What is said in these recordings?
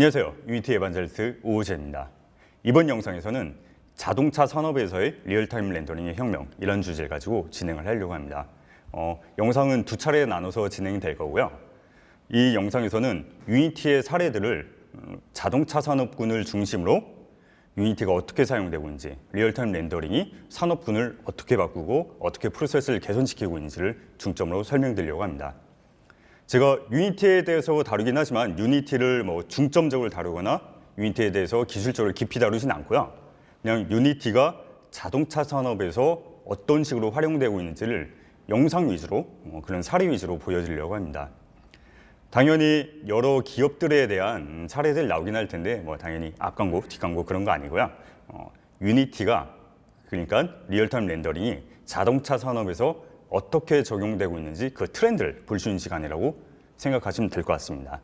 안녕하세요. 유니티 에반젤리스트 오우재입니다. 이번 영상에서는 자동차 산업에서의 리얼타임 렌더링의 혁명, 이런 주제를 가지고 진행을 하려고 합니다. 영상은 두 차례에 나눠서 진행이 될 거고요. 이 영상에서는 유니티의 사례들을 자동차 산업군을 중심으로 유니티가 어떻게 사용되고 있는지, 리얼타임 렌더링이 산업군을 어떻게 바꾸고 어떻게 프로세스를 개선시키고 있는지를 중점으로 설명드리려고 합니다. 제가 유니티에 대해서 다루긴 하지만 유니티를 중점적으로 다루거나 유니티에 대해서 기술적으로 깊이 다루진 않고요. 그냥 유니티가 자동차 산업에서 어떤 식으로 활용되고 있는지를 영상 위주로, 그런 사례 위주로 보여드리려고 합니다. 당연히 여러 기업들에 대한 사례들 나오긴 할 텐데 당연히 앞광고, 뒷광고 그런 거 아니고요. 유니티가, 그러니까 리얼타임 렌더링이 자동차 산업에서 어떻게 적용되고 있는지 그 트렌드를 볼 수 있는 시간이라고 생각하시면 될 것 같습니다.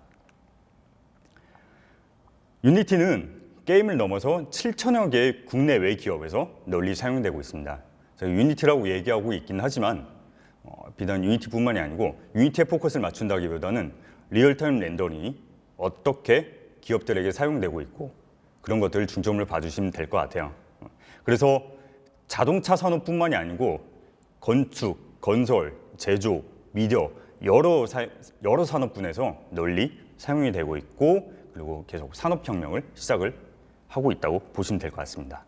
유니티는 게임을 넘어서 7천여 개의 국내외 기업에서 널리 사용되고 있습니다. 제가 유니티라고 얘기하고 있긴 하지만 비단 유니티뿐만이 아니고 유니티에 포커스를 맞춘다기보다는 리얼타임 렌더링이 어떻게 기업들에게 사용되고 있고 그런 것들을 중점을 봐주시면 될 것 같아요. 그래서 자동차 산업뿐만이 아니고 건축, 건설, 제조, 미디어 여러 산업군에서 널리 사용이 되고 있고 그리고 계속 산업혁명을 시작을 하고 있다고 보시면 될 것 같습니다.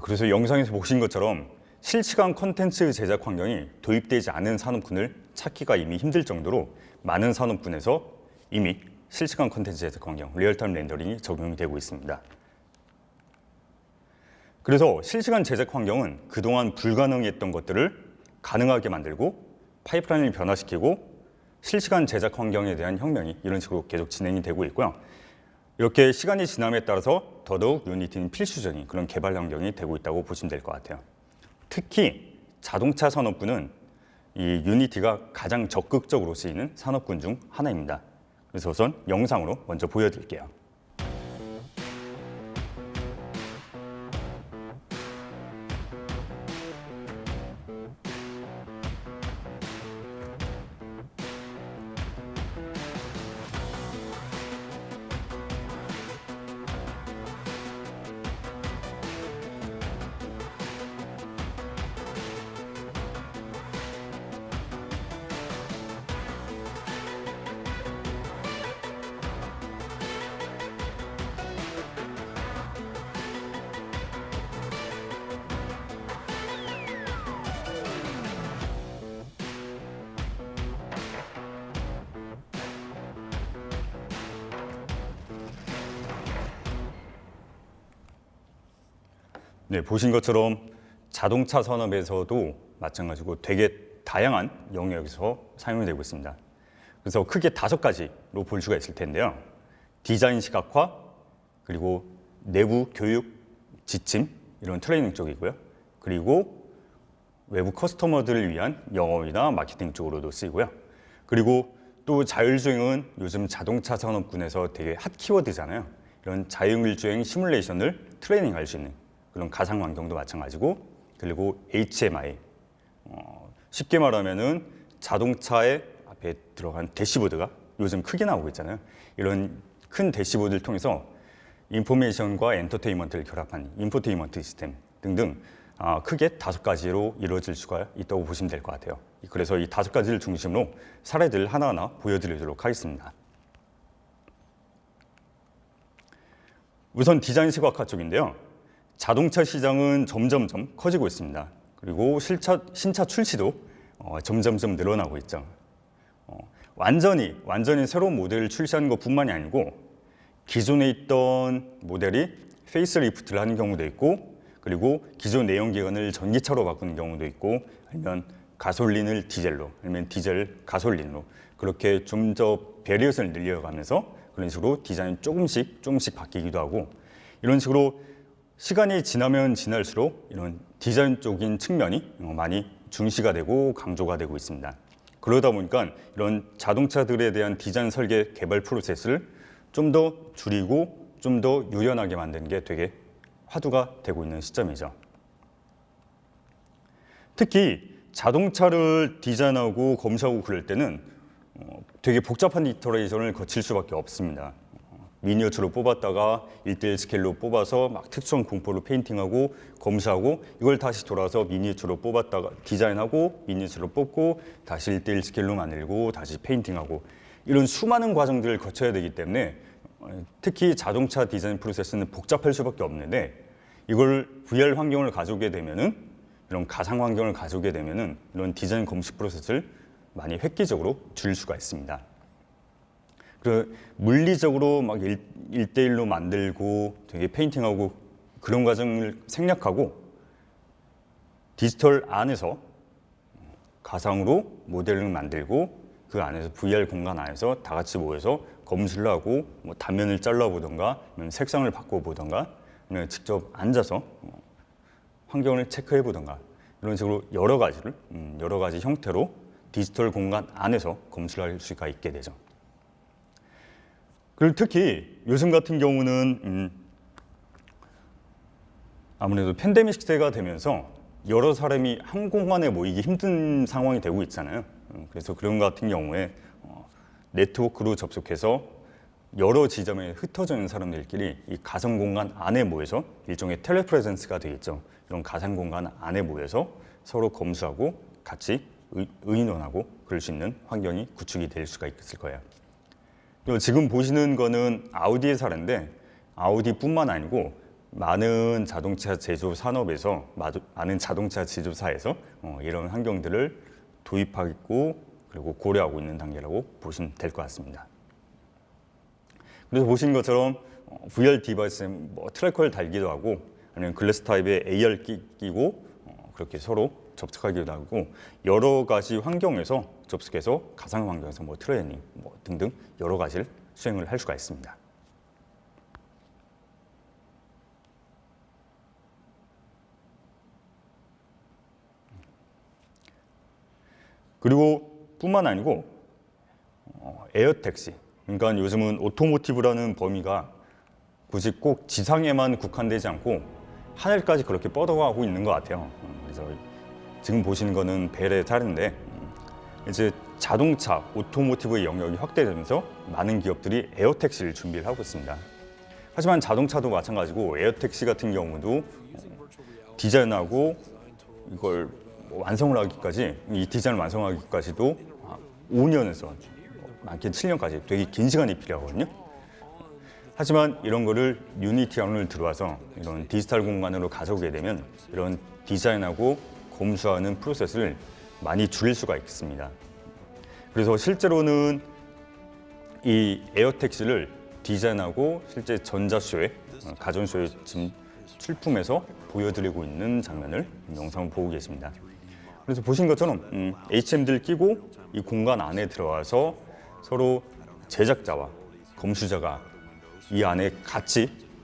그래서 영상에서 보신 것처럼 실시간 콘텐츠 제작 환경이 도입되지 않은 산업군을 찾기가 이미 힘들 정도로 많은 산업군에서 이미 실시간 콘텐츠 제작 환경, 리얼타임 렌더링이 적용이 되고 있습니다. 그래서 실시간 제작 환경은 그동안 불가능했던 것들을 가능하게 만들고 파이프라인을 변화시키고 실시간 제작 환경에 대한 혁명이 이런 식으로 계속 진행이 되고 있고요. 이렇게 시간이 지남에 따라서 더더욱 유니티는 필수적인 그런 개발 환경이 되고 있다고 보시면 될 것 같아요. 특히 자동차 산업군은 이 유니티가 가장 적극적으로 쓰이는 산업군 중 하나입니다. 그래서 우선 영상으로 먼저 보여드릴게요. 네, 보신 것처럼 자동차 산업에서도 마찬가지고 되게 다양한 영역에서 사용이 되고 있습니다. 그래서 크게 5가지로 볼 수가 있을 텐데요. 디자인 시각화, 그리고 내부 교육, 지침, 이런 트레이닝 쪽이고요. 그리고 외부 커스터머들을 위한 영업이나 마케팅 쪽으로도 쓰이고요. 그리고 또 자율주행은 요즘 자동차 산업군에서 되게 핫 키워드잖아요. 이런 자율주행 시뮬레이션을 트레이닝할 수 있는 그런 가상 환경도 마찬가지고, 그리고 HMI, 쉽게 말하면은 자동차의 앞에 들어간 대시보드가 요즘 크게 나오고 있잖아요. 이런 큰 대시보드를 통해서 인포메이션과 엔터테인먼트를 결합한 인포테인먼트 시스템 등등 크게 5가지로 이루어질 수가 있다고 보시면 될 것 같아요. 그래서 이 5가지를 중심으로 사례들 하나하나 보여드리도록 하겠습니다. 우선 디자인 시각화 쪽인데요. 자동차 시장은 점점점 커지고 있습니다. 그리고 신차 출시도 점점점 늘어나고 있죠. 완전히 새로운 모델을 출시하는 것뿐만이 아니고 기존에 있던 모델이 페이스리프트를 하는 경우도 있고, 그리고 기존 내연기관을 전기차로 바꾸는 경우도 있고, 아니면 가솔린을 디젤로, 아니면 디젤 가솔린으로 그렇게 좀 더 베리엇을 늘려가면서 그런 식으로 디자인이 조금씩 바뀌기도 하고, 이런 식으로 시간이 지나면 지날수록 이런 디자인 쪽인 측면이 많이 중시가 되고 강조가 되고 있습니다. 그러다 보니까 이런 자동차들에 대한 디자인 설계 개발 프로세스를 좀 더 줄이고 좀 더 유연하게 만드는 게 되게 화두가 되고 있는 시점이죠. 특히 자동차를 디자인하고 검수하고 그럴 때는 되게 복잡한 이터레이션을 거칠 수밖에 없습니다. 미니어처로 뽑았다가 1:1 스케일로 뽑아서 막 특수한 공포로 페인팅하고 검수하고, 이걸 다시 돌아서 미니어처로 뽑았다가 디자인하고 미니어처로 뽑고 다시 1:1 스케일로 만들고 다시 페인팅하고, 이런 수많은 과정들을 거쳐야 되기 때문에 특히 자동차 디자인 프로세스는 복잡할 수밖에 없는데, 이걸 VR 환경을 가져오게 되면은, 이런 가상 환경을 가져오게 되면은 이런 디자인 검수 프로세스를 많이 획기적으로 줄일 수가 있습니다. 그 물리적으로 막 1:1로 만들고 되게 페인팅하고 그런 과정을 생략하고 디지털 안에서 가상으로 모델을 만들고 그 안에서 VR 공간 안에서 다 같이 모여서 검수를 하고 뭐 단면을 잘라보던가 아니면 색상을 바꿔보던가 아니면 직접 앉아서 환경을 체크해보던가, 이런 식으로 여러 가지 형태로 디지털 공간 안에서 검수를 할 수가 있게 되죠. 그리고 특히 요즘 같은 경우는 아무래도 팬데믹 시대가 되면서 여러 사람이 한 공간에 모이기 힘든 상황이 되고 있잖아요. 그래서 그런 것 같은 경우에 네트워크로 접속해서 여러 지점에 흩어져 있는 사람들끼리 이 가상 공간 안에 모여서 일종의 텔레프레젠스가 되겠죠. 이런 가상 공간 안에 모여서 서로 검수하고 같이 의논하고 그럴 수 있는 환경이 구축이 될 수가 있을 거예요. 지금 보시는 거는 아우디의 사례인데, 아우디뿐만 아니고 많은 자동차 제조 산업에서, 많은 자동차 제조사에서 이런 환경들을 도입하고 그리고 고려하고 있는 단계라고 보시면 될 것 같습니다. 그래서 보시는 것처럼 VR 디바이스에 뭐 트래커를 달기도 하고, 아니면 글래스 타입의 AR 끼고 그렇게 서로 접촉하기도 하고, 여러 가지 환경에서 접속해서 가상 환경에서 뭐 트레이닝 뭐 등등 여러 가지를 수행을 할 수가 있습니다. 그리고 뿐만 아니고 에어택시, 그러니까 요즘은 오토모티브라는 범위가 굳이 꼭 지상에만 국한되지 않고 하늘까지 그렇게 뻗어가고 있는 것 같아요. 그래서 지금 보시는 거는 벨의 사례인데, 이제 자동차, 오토모티브의 영역이 확대되면서 많은 기업들이 에어택시를 준비를 하고 있습니다. 하지만 자동차도 마찬가지고 에어택시 같은 경우도 디자인하고 이걸 완성을 하기까지, 이 디자인을 완성하기까지도 5년에서 많게는 7년까지 되게 긴 시간이 필요하거든요. 하지만 이런 거를 유니티 안으로 들어와서 이런 디지털 공간으로 가져오게 되면 이런 디자인하고 검수하는 프로세스를 많이 줄일 수가 있습니다. 그래서 실제로는 이 에어택시를 디자인하고 실제 전자쇼에, 가전쇼에 지금 출품해서 보여드리고 있는 장면을 영상을 보고 계십니다. 그래서 보신 것처럼 HMD를 끼고 이 공간 안에 들어와서 서로 제작자와 검수자가 이 안에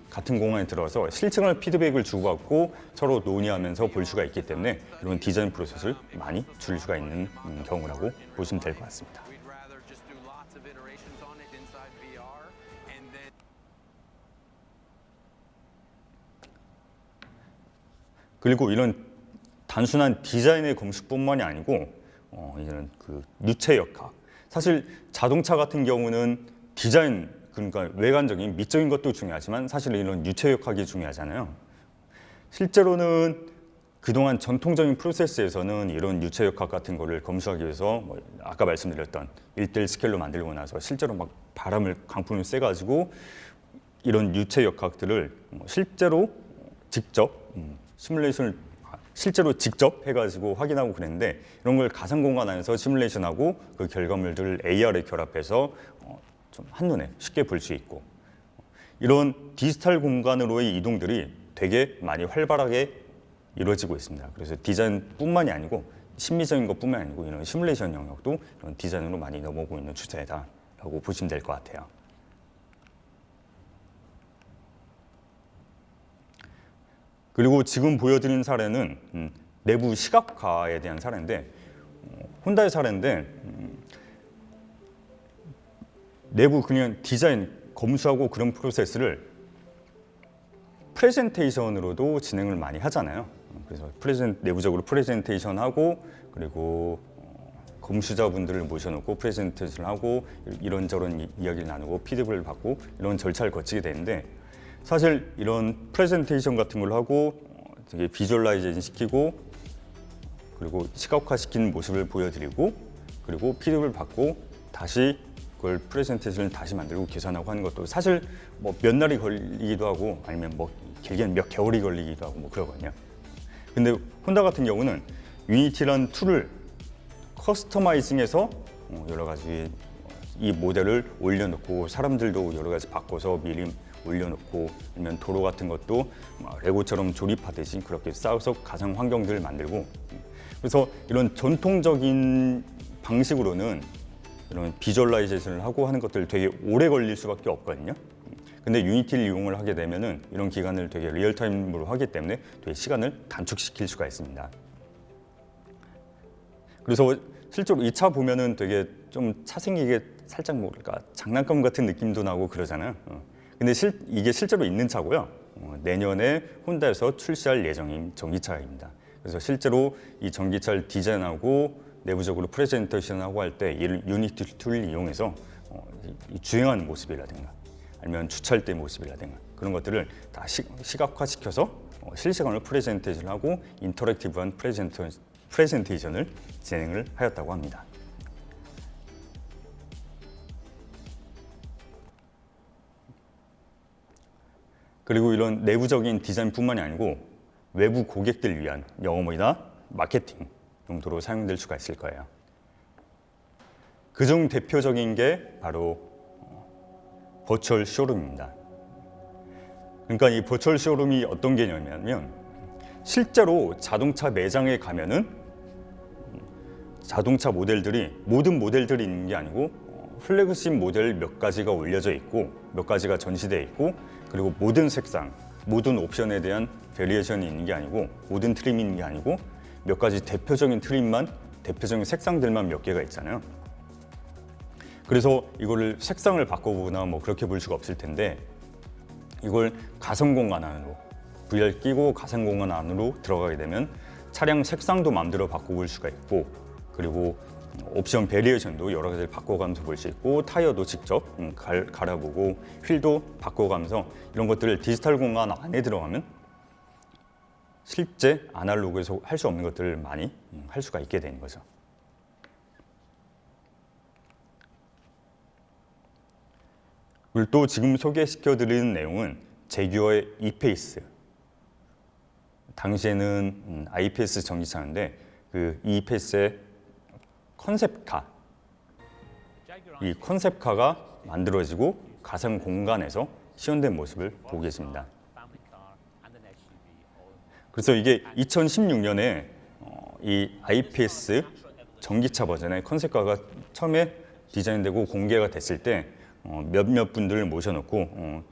같은 공간에 들어와서 실시간 피드백을 주고받고 서로 논의하면서 볼 수가 있기 때문에 이런 디자인 프로세스를 많이 줄일 수가 있는 경우라고 보시면 될 것 같습니다. 그리고 이런 단순한 디자인의 검수뿐만이 아니고 이제는 그 유체 역학, 사실 자동차 같은 경우는 디자인, 그러니까 외관적인 미적인 것도 중요하지만 사실 이런 유체역학이 중요하잖아요. 실제로는 그동안 전통적인 프로세스에서는 이런 유체역학 같은 거를 검수하기 위해서 뭐 아까 말씀드렸던 1:1 스케일로 만들고 나서 실제로 막 바람을 강풍을 쐬가지고 이런 유체역학들을 실제로 직접 시뮬레이션을 실제로 직접 해가지고 확인하고 그랬는데 이런 걸 가상 공간 안에서 시뮬레이션하고 그 결과물들을 AR에 결합해서 좀 한눈에 쉽게 볼 수 있고 이런 디지털 공간으로의 이동들이 되게 많이 활발하게 이루어지고 있습니다. 그래서 디자인뿐만이 아니고 심미적인 것뿐만 아니고 이런 시뮬레이션 영역도 이런 디자인으로 많이 넘어오고 있는 추세다라고 보시면 될 것 같아요. 그리고 지금 보여드린 사례는 내부 시각화에 대한 사례인데 혼다의 사례인데 내부 그냥 디자인 검수하고 그런 프로세스를 프레젠테이션으로도 진행을 많이 하잖아요. 그래서 내부적으로 프레젠테이션하고 그리고 검수자분들을 모셔놓고 프레젠테이션하고 이런저런 이야기를 나누고 피드백을 받고 이런 절차를 거치게 되는데 사실 이런 프레젠테이션 같은 걸 하고 되게 비주얼라이제이션 시키고 그리고 시각화시킨 모습을 보여드리고 그리고 피드백을 받고 다시 그걸 프레젠테이션을 다시 만들고 계산하고 하는 것도 사실 뭐 몇 날이 걸리기도 하고 아니면 뭐 길게는 몇 개월이 걸리기도 하고 뭐 그러거든요. 근데 혼다 같은 경우는 유니티라는 툴을 커스터마이징해서 여러 가지 이 모델을 올려놓고 사람들도 여러 가지 바꿔서 미리 올려놓고 아니면 도로 같은 것도 레고처럼 조립하듯이 그렇게 쌓아서 가상 환경들을 만들고 그래서 이런 전통적인 방식으로는 이런 비주얼라이제이션을 하고 하는 것들 되게 오래 걸릴 수밖에 없거든요. 근데 유니티를 이용을 하게 되면은 이런 기간을 되게 리얼타임으로 하기 때문에 되게 시간을 단축시킬 수가 있습니다. 그래서 실제로 이 차 보면은 되게 좀 차 생기게 살짝 뭐랄까 장난감 같은 느낌도 나고 그러잖아요. 근데 이게 실제로 있는 차고요. 내년에 혼다에서 출시할 예정인 전기차입니다. 그래서 실제로 이 전기차를 디자인하고 내부적으로 프레젠테이션하고 할 때 유니티 툴을 이용해서 주행하는 모습이라든가 아니면 주차할 때 모습이라든가 그런 것들을 다 시각화시켜서 실시간으로 프레젠테이션을 하고 인터랙티브한 프레젠테이션을 진행을 하였다고 합니다. 그리고 이런 내부적인 디자인뿐만이 아니고 외부 고객들 위한 영업이나 마케팅 용도로 사용될 수가 있을 거예요. 그중 대표적인 게 바로 버추얼 쇼룸입니다. 그러니까 이 버추얼 쇼룸이 어떤 개념이냐면 실제로 자동차 매장에 가면은 자동차 모델들이 모든 모델들이 있는 게 아니고 플래그십 모델 몇 가지가 올려져 있고 몇 가지가 전시되어 있고 그리고 모든 색상, 모든 옵션에 대한 베리에이션이 있는 게 아니고 모든 트림이 있는 게 아니고 몇 가지 대표적인 트림만 대표적인 색상들만 몇 개가 있잖아요. 그래서 이거를 색상을 바꿔보거나 뭐 그렇게 볼 수가 없을 텐데 이걸 가상 공간 안으로 VR 끼고 가상 공간 안으로 들어가게 되면 차량 색상도 마음대로 바꿔볼 수가 있고 그리고 옵션 베리에이션도 여러 가지를 바꿔가면서 볼 수 있고 타이어도 직접 갈아보고 휠도 바꿔가면서 이런 것들을 디지털 공간 안에 들어가면 실제 아날로그에서 할 수 없는 것들을 많이 할 수가 있게 되는 거죠. 그리고 또 지금 소개시켜드리는 내용은 제규어의 ePace. 당시에는 iPace 전기차인데 그 ePace의 컨셉카, 이 컨셉카가 만들어지고 가상 공간에서 시연된 모습을 보고 계십니다. 그래서 이게 2016년에 이 iPace 전기차 버전의 컨셉카가 처음에 디자인되고 공개가 됐을 때 몇몇 분들을 모셔놓고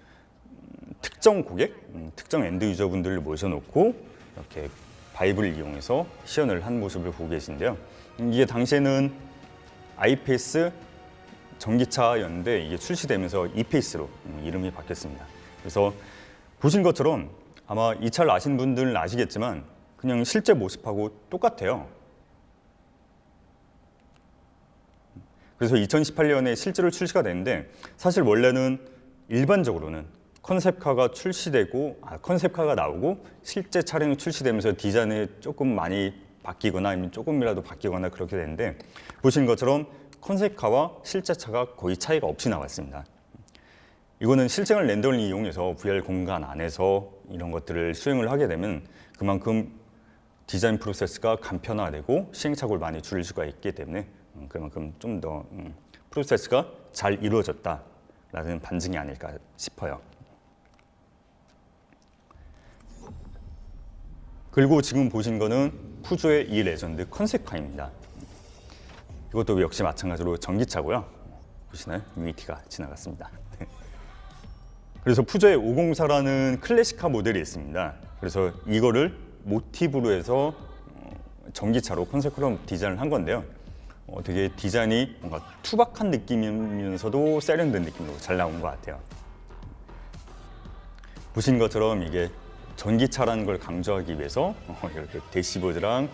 특정 고객, 특정 엔드 유저분들을 모셔놓고 이렇게 바이브를 이용해서 시연을 한 모습을 보고 계신데요. 이게 당시에는 iPace 전기차였는데 이게 출시되면서 ePace로 이름이 바뀌었습니다. 그래서 보신 것처럼 아마 이 차를 아시는 분들은 아시겠지만 그냥 실제 모습하고 똑같아요. 그래서 2018년에 실제로 출시가 됐는데 사실 원래는 일반적으로는 컨셉카가 나오고 실제 차량이 출시되면서 디자인이 조금 많이 바뀌거나 아니면 조금이라도 바뀌거나 그렇게 되는데 보시는 것처럼 컨셉카와 실제 차가 거의 차이가 없이 나왔습니다. 이거는 실생활 렌더링을 이용해서 VR 공간 안에서 이런 것들을 수행을 하게 되면 그만큼 디자인 프로세스가 간편화되고 시행착오를 많이 줄일 수가 있기 때문에 그만큼 좀 더 프로세스가 잘 이루어졌다라는 반증이 아닐까 싶어요. 그리고 지금 보신 거는 푸조의 이 레전드 컨셉카입니다. 이것도 역시 마찬가지로 전기차고요. 보시나요? 유니티가 지나갔습니다. 그래서 푸조의 504라는 클래식카 모델이 있습니다. 그래서 이거를 모티브로 해서 전기차로 컨셉으로 디자인을 한 건데요. 되게 디자인이 뭔가 투박한 느낌이면서도 세련된 느낌으로 잘 나온 것 같아요. 보신 것처럼 이게 전기차라는 걸 강조하기 위해서 이렇게 대시보드랑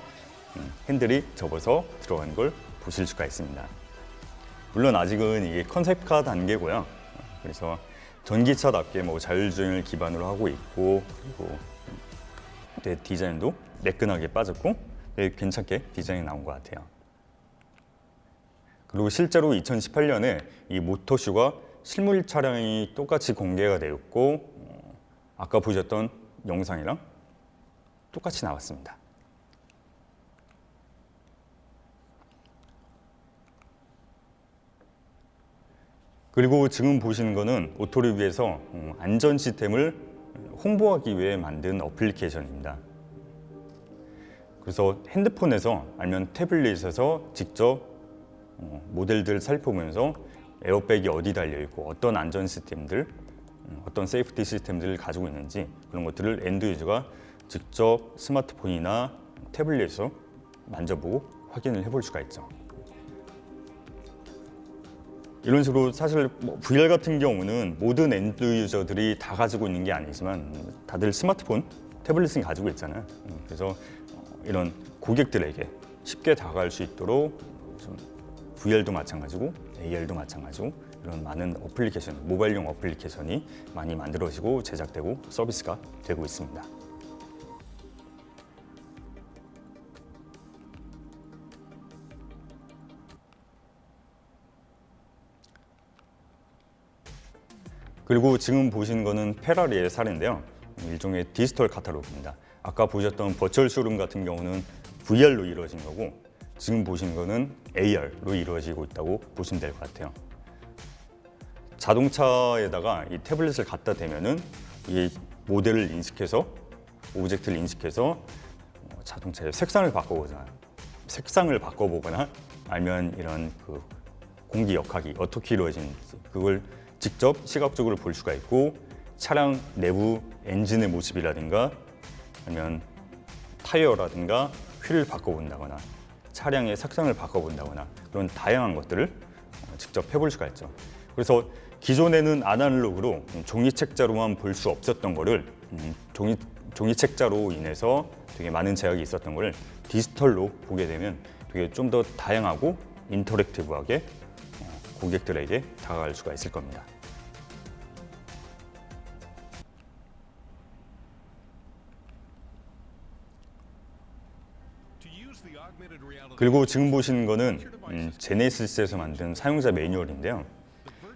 핸들이 접어서 들어간 걸 보실 수가 있습니다. 물론 아직은 이게 컨셉카 단계고요. 그래서 전기차답게 뭐 자율주행을 기반으로 하고 있고 그리고 디자인도 매끈하게 빠졌고 괜찮게 디자인이 나온 것 같아요. 그리고 실제로 2018년에 이 모터쇼가 실물 차량이 똑같이 공개가 되었고 아까 보셨던 영상이랑 똑같이 나왔습니다. 그리고 지금 보시는 거는 오토리뷰에서 안전 시스템을 홍보하기 위해 만든 어플리케이션입니다. 그래서 핸드폰에서 아니면 태블릿에서 직접 모델들 살펴보면서 에어백이 어디 달려 있고 어떤 안전 시스템들, 어떤 세이프티 시스템들을 가지고 있는지 그런 것들을 엔드 유저가 직접 스마트폰이나 태블릿에서 만져보고 확인을 해볼 수가 있죠. 이런 식으로 사실 VR 같은 경우는 모든 엔드 유저들이 다 가지고 있는 게 아니지만 다들 스마트폰, 태블릿은 가지고 있잖아요. 그래서 이런 고객들에게 쉽게 다가갈 수 있도록 좀 VR도 마찬가지고 AR도 마찬가지고 이런 많은 어플리케이션, 모바일용 어플리케이션이 많이 만들어지고 제작되고 서비스가 되고 있습니다. 그리고 지금 보시는 거는 페라리의 사례인데요. 일종의 디지털 카탈로그입니다. 아까 보셨던 버추얼 쇼룸 같은 경우는 VR로 이루어진 거고 지금 보시는 거는 AR로 이루어지고 있다고 보시면 될 것 같아요. 자동차에다가 이 태블릿을 갖다 대면은 이 모델을 인식해서 오브젝트를 인식해서 자동차의 색상을 바꿔보거나 아니면 이런 그 공기 역학이 어떻게 이루어지는지 그걸 직접 시각적으로 볼 수가 있고 차량 내부 엔진의 모습이라든가 아니면 타이어라든가 휠을 바꿔본다거나 차량의 색상을 바꿔본다거나 그런 다양한 것들을 직접 해볼 수가 있죠. 그래서 기존에는 아날로그로 종이책자로만 볼 수 없었던 거를 종이책자로 인해서 되게 많은 제약이 있었던 거를 디지털로 보게 되면 되게 좀 더 다양하고 인터랙티브하게 고객들에게 다가갈 수가 있을 겁니다. 그리고 지금 보시는 거는 제네시스에서 만든 사용자 매뉴얼인데요.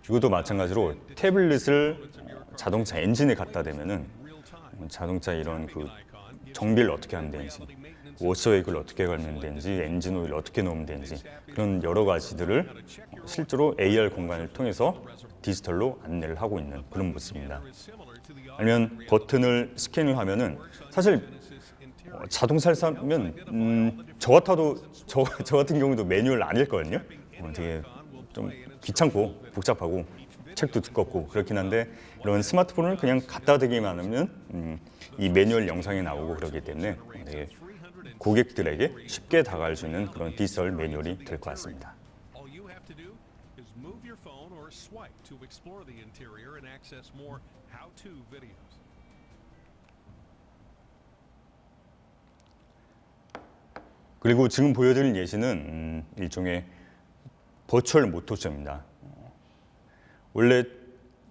이것도 마찬가지로 태블릿을 자동차 엔진에 갖다 대면은 자동차 이런 그 정비를 어떻게 하면 되는지, 워셔액을 어떻게 걸면 되는지, 엔진 오일을 어떻게 넣으면 되는지 그런 여러 가지들을 실제로 AR 공간을 통해서 디지털로 안내를 하고 있는 그런 모습입니다. 아니면 버튼을 스캔을 하면은 사실 자동차를 사면 저 같은 경우도 매뉴얼 안 읽거든요. 되게 좀 귀찮고 복잡하고 책도 두껍고 그렇긴 한데 이런 스마트폰을 그냥 갖다 대기만 하면 이 매뉴얼 영상이 나오고 그러기 때문에 되게 고객들에게 쉽게 다가갈 수 있는 그런 디지털 매뉴얼이 될 것 같습니다. 그리고 지금 보여드릴 예시는 일종의 버추얼 모터쇼입니다. 원래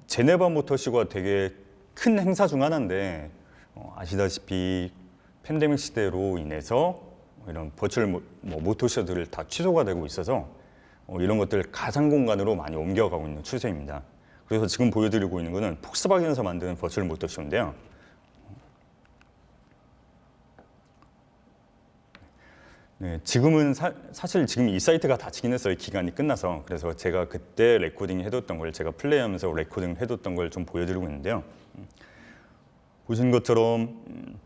제네바 모터쇼가 되게 큰 행사 중 하나인데 아시다시피 팬데믹 시대로 인해서 이런 버추얼 모터쇼들을 다 취소가 되고 있어서 이런 것들 가상 공간으로 많이 옮겨가고 있는 추세입니다. 그래서 지금 보여드리고 있는 것은 폭스바겐에서 만드는 버추얼 모터쇼인데요. 네, 지금은 사실 지금 이 사이트가 닫히긴 했어요. 기간이 끝나서. 그래서 제가 그때 레코딩 해뒀던 걸 제가 플레이하면서 레코딩 해뒀던 걸 좀 보여드리고 있는데요. 보신 것처럼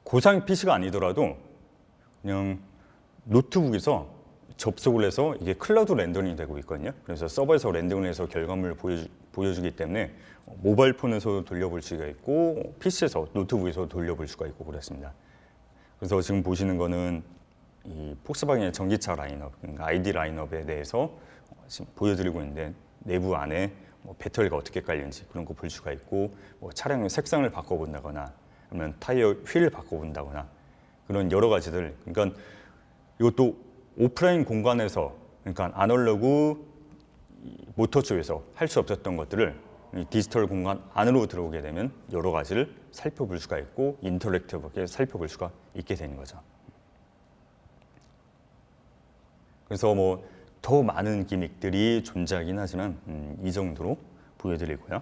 고사양 PC가 아니더라도 그냥 노트북에서 접속을 해서 이게 클라우드 렌더링이 되고 있거든요. 그래서 서버에서 렌더링을 해서 결과물을 보여주기 때문에 모바일 폰에서 돌려볼 수가 있고 PC에서 노트북에서 돌려볼 수가 있고 그렇습니다. 그래서 지금 보시는 거는 이 폭스바겐의 전기차 라인업, 그러니까 ID 라인업에 대해서 지금 보여드리고 있는데 내부 안에 배터리가 어떻게 깔리는지 그런 거 볼 수가 있고 차량의 색상을 바꿔본다거나 아니면 타이어 휠을 바꿔본다거나 그런 여러 가지들. 그러니까 이것도 오프라인 공간에서 그러니까 아날로그 모터쇼에서 할 수 없었던 것들을 디지털 공간 안으로 들어오게 되면 여러 가지를 살펴볼 수가 있고 인터랙티브하게 살펴볼 수가 있게 되는 거죠. 그래서 더 많은 기믹들이 존재하긴 하지만 이 정도로 보여드리고요.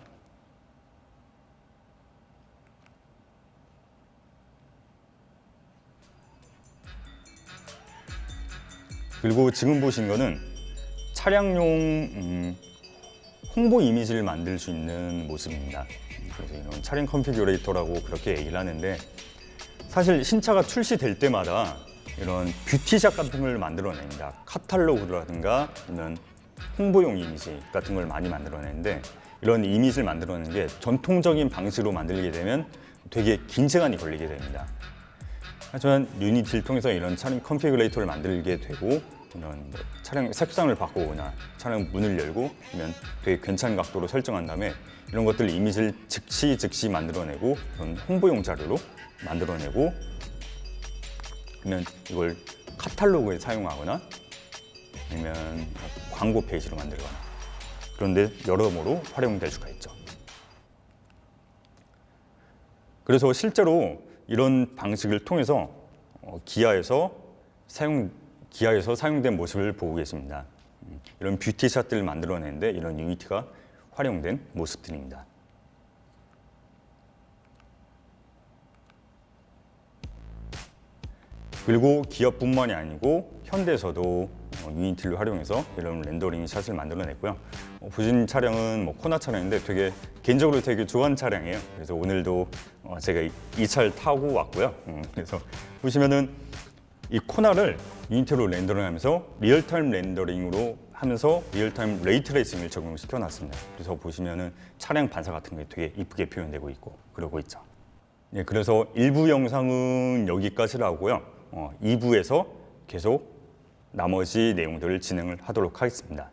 그리고 지금 보신 거는 차량용 홍보 이미지를 만들 수 있는 모습입니다. 그래서 이런 차량 컨피규레이터라고 그렇게 얘기를 하는데 사실 신차가 출시될 때마다 이런 뷰티샷 같은 걸 만들어냅니다. 카탈로그라든가 아니면 홍보용 이미지 같은 걸 많이 만들어내는데 이런 이미지를 만들어내는 게 전통적인 방식으로 만들게 되면 되게 긴 시간이 걸리게 됩니다. 하지만 유니티를 통해서 이런 차량 컨피규레이터를 만들게 되고 이런 차량 색상을 바꾸거나 차량 문을 열고 아니면 되게 괜찮은 각도로 설정한 다음에 이런 것들 이미지를 즉시 만들어내고 이런 홍보용 자료로 만들어내고 아니면 이걸 카탈로그에 사용하거나 아니면 광고 페이지로 만들거나 그런데 여러모로 활용될 수가 있죠. 그래서 실제로 이런 방식을 통해서 기아에서 사용된 모습을 보고 계십니다. 이런 뷰티샷들을 만들어내는데 이런 유니티가 활용된 모습들입니다. 그리고 기아뿐만이 아니고 현대에서도 유니티를 활용해서 이런 렌더링 샷을 만들어냈고요. 보신 차량은 코나 차량인데 되게 개인적으로 되게 좋아하는 차량이에요. 그래서 오늘도 제가 이 차를 타고 왔고요. 그래서 보시면은 이 코나를 유니티로 렌더링하면서 리얼타임 렌더링으로 하면서 리얼타임 레이트레이싱을 적용시켜 놨습니다. 그래서 보시면은 차량 반사 같은 게 되게 이쁘게 표현되고 있고 그러고 있죠. 네, 그래서 1부 영상은 여기까지를 하고요. 2부에서 계속 나머지 내용들을 진행을 하도록 하겠습니다.